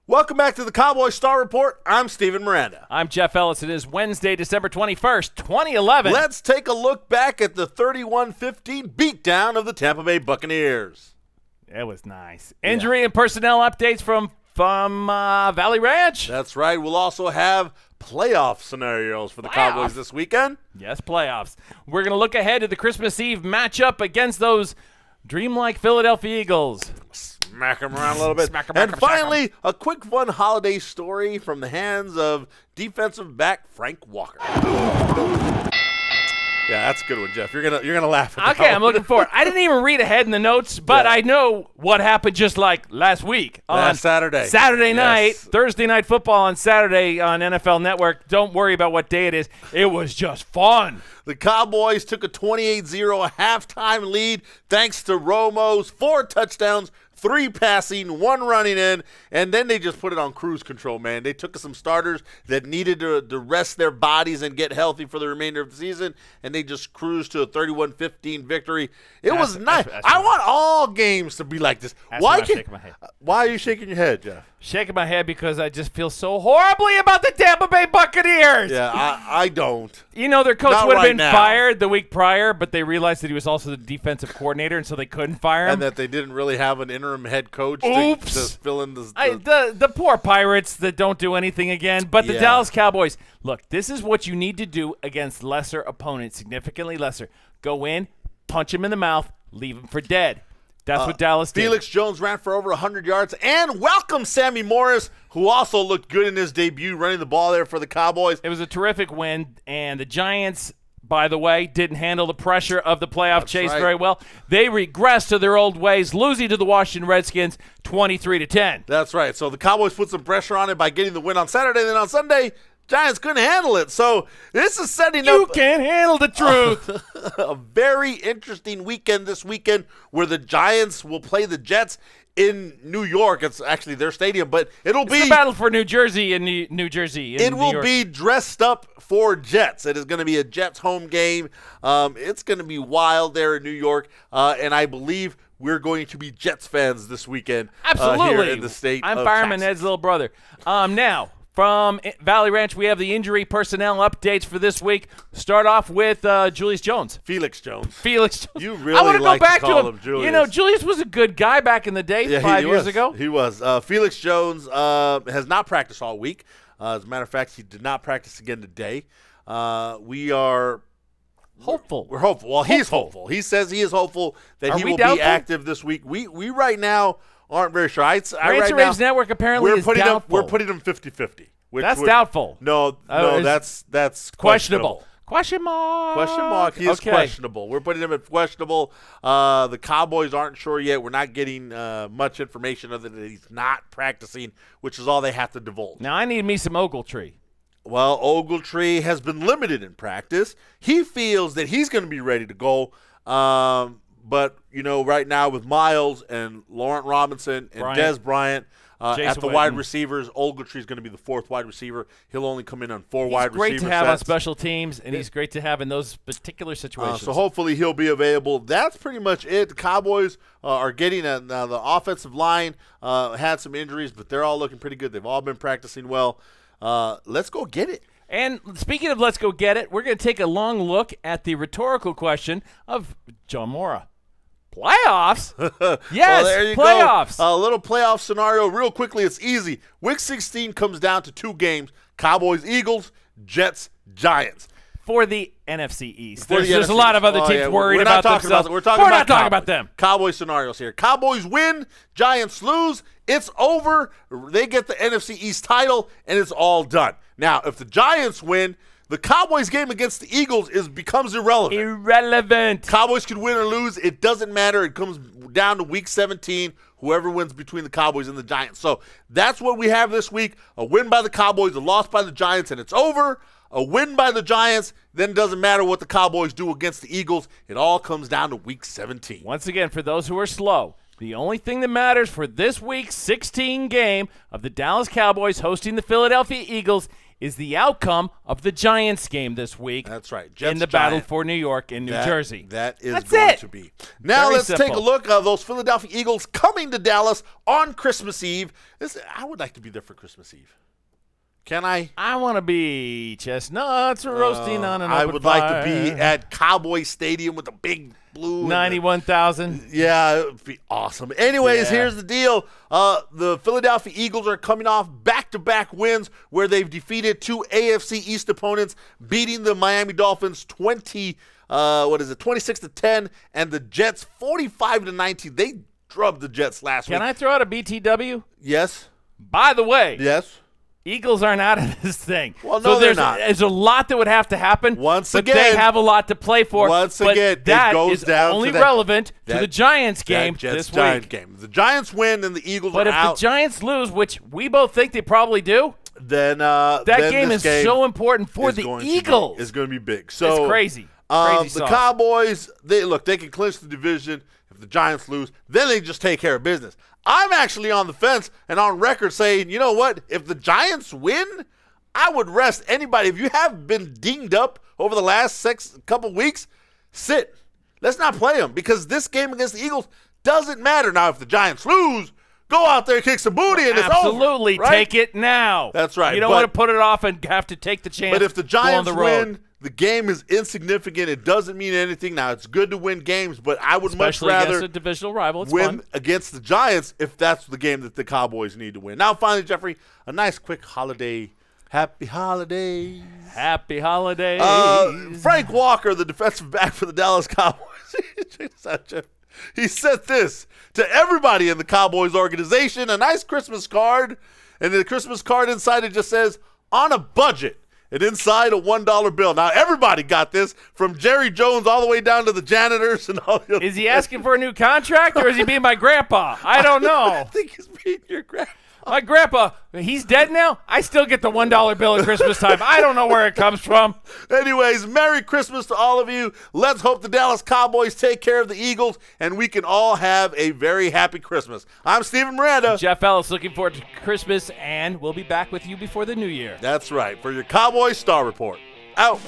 Welcome back to the Cowboys Star Report. I'm Steven Miranda. I'm Jeff Ellis. It is Wednesday, December 21st, 2011. Let's take a look back at the 31-15 beatdown of the Tampa Bay Buccaneers. It was nice. Injury and personnel updates from Valley Ranch. That's right. We'll also have playoff scenarios for the Cowboys this weekend. Yes, playoffs. We're going to look ahead to the Christmas Eve matchup against those dreamlike Philadelphia Eagles. Smack them around a little bit. And finally, a quick fun holiday story from the hands of defensive back Frank Walker. Yeah, that's a good one, Jeff. You're gonna laugh at that. Okay, I'm looking forward. I didn't even read ahead in the notes, but I know what happened just like last week on Saturday. Saturday night, Thursday Night Football on Saturday on NFL Network. Don't worry about what day it is. It was just fun. The Cowboys took a 28-0 halftime lead thanks to Romo's 4 touchdowns, 3 passing, 1 running in, and then they just put it on cruise control, man. They took some starters that needed to rest their bodies and get healthy for the remainder of the season, and they just cruised to a 31-15 victory. It was nice. I want all games to be like this. Why are you shaking your head, Jeff? Shaking my head because I just feel so horribly about the Tampa Bay Buccaneers. Yeah, I don't. You know, their coach would have been fired the week prior, but they realized that he was also the defensive coordinator, and so they couldn't fire him. And that they didn't really have an interim head coach to fill in the poor Pirates that don't do anything again. But the Dallas Cowboys, look, this is what you need to do against lesser opponents, significantly lesser. Go in, punch him in the mouth, leave him for dead. That's what Dallas did. Felix Jones ran for over 100 yards. And welcome Sammy Morris, who also looked good in his debut running the ball there for the Cowboys. It was a terrific win, and the Giants, by the way, didn't handle the pressure of the playoff chase very well. They regressed to their old ways, losing to the Washington Redskins 23-10. That's right. So the Cowboys put some pressure on it by getting the win on Saturday. Then on Sunday, Giants couldn't handle it. So this is setting up. You can't handle the truth. A very interesting weekend this weekend where the Giants will play the Jets in New York. It's actually their stadium, but it'll be a battle for New Jersey and New Jersey. It will be dressed up for Jets. It is going to be a Jets home game. It's going to be wild there in New York, and I believe we're going to be Jets fans this weekend. Absolutely, here in the state. I'm Fireman Ed's little brother. Now, from Valley Ranch, we have the injury personnel updates for this week. Start off with Julius Jones. Felix Jones. Felix Jones. You really like to call him Julius. You know, Julius was a good guy back in the day, 5 years ago. He was. Felix Jones has not practiced all week. As a matter of fact, he did not practice again today. We are hopeful. We're hopeful. Well, he's hopeful. He says he is hopeful that he will be active this week. We right now aren't very sure. Raves Network apparently is doubtful. We're putting him 50-50. That's doubtful. No, that's questionable. Question mark. Question mark. He is questionable. We're putting him at questionable. The Cowboys aren't sure yet. We're not getting much information other than he's not practicing, which is all they have to divulge. Now, I need me some Ogletree. Well, Ogletree has been limited in practice. He feels that he's going to be ready to go. But, you know, right now with Miles and Laurent Robinson and Dez Bryant at the wide receivers, Ogletree is going to be the 4th wide receiver. He'll only come in on 4 wide receiver He's great to have on special teams, and he's great to have in those particular situations. So hopefully he'll be available. That's pretty much it. The Cowboys are getting the offensive line had some injuries, but they're all looking pretty good. They've all been practicing well. Let's go get it. And speaking of let's go get it, we're going to take a long look at the rhetorical question of John Mora. Playoffs? Yes, well, there you playoffs. Go. A little playoff scenario real quickly. It's easy. Week 16 comes down to 2 games, Cowboys, Eagles, Jets, Giants. For the NFC East. There's a lot of other teams worried about themselves. We're not talking about them. Cowboys scenarios here. Cowboys win, Giants lose, it's over. They get the NFC East title, and it's all done. Now, if the Giants win, the Cowboys game against the Eagles becomes irrelevant. Cowboys could win or lose. It doesn't matter. It comes down to Week 17, whoever wins between the Cowboys and the Giants. So that's what we have this week. A win by the Cowboys, a loss by the Giants, and it's over. A win by the Giants, then it doesn't matter what the Cowboys do against the Eagles. It all comes down to Week 17. Once again, for those who are slow, the only thing that matters for this week's 16 game of the Dallas Cowboys hosting the Philadelphia Eagles is the outcome of the Giants game this week. That's right. In the battle for New York and New Jersey. That's going to be. Now Very let's simple. take a look at those Philadelphia Eagles coming to Dallas on Christmas Eve. I would like to be there for Christmas Eve. Can I? I want to be chestnuts roasting on an open I would fire. like to be at Cowboy Stadium with the big blue 91,000. Yeah, it would be awesome. Anyways, here's the deal. The Philadelphia Eagles are coming off back-to-back wins where they've defeated two AFC East opponents, beating the Miami Dolphins 26-10, and the Jets 45-19. They drubbed the Jets last week. Can I throw out a BTW? Yes. By the way. Yes. Eagles aren't out of this thing. Well, no, they're not. There's a lot that would have to happen. Once but again, they have a lot to play for. Once again, that it goes is down only to that, relevant to the Giants game this Giants week. game. The Giants win and the Eagles but are if out. the Giants lose, which we both think they probably do, then that game is so important for the Eagles. It's going to be big. So it's crazy. The Cowboys, they can clinch the division. If the Giants lose, then they just take care of business. I'm actually on the fence and on record saying, you know what? If the Giants win, I would rest anybody. If you have been dinged up over the last couple weeks, sit. Let's not play them because this game against the Eagles doesn't matter. Now, if the Giants lose, go out there, kick some booty, and it's over. Absolutely. Right? Take it now. That's right. You don't want to put it off and have to take the chance. But if the Giants on the road. win, the game is insignificant. It doesn't mean anything. Now, it's good to win games, but I would Especially much rather against a divisional rival. It's win fun. against the Giants if that's the game that the Cowboys need to win. Now, finally, Jeffrey, a nice quick holiday. Happy holidays. Happy holidays. Frank Walker, the defensive back for the Dallas Cowboys. Check this out, Jeff. He sent this to everybody in the Cowboys organization, a nice Christmas card. And the Christmas card inside it just says, on a budget. And inside a $1 bill. Now, everybody got this, from Jerry Jones all the way down to the janitors and all the other. Is he asking for a new contract, or is he being my grandpa? I don't know. I think he's being your grandpa. My grandpa, he's dead now? I still get the $1 bill at Christmas time. I don't know where it comes from. Anyways, Merry Christmas to all of you. Let's hope the Dallas Cowboys take care of the Eagles, and we can all have a very happy Christmas. I'm Steven Miranda. Jeff Ellis, looking forward to Christmas, and we'll be back with you before the new year. That's right, for your Cowboys Star Report. Out.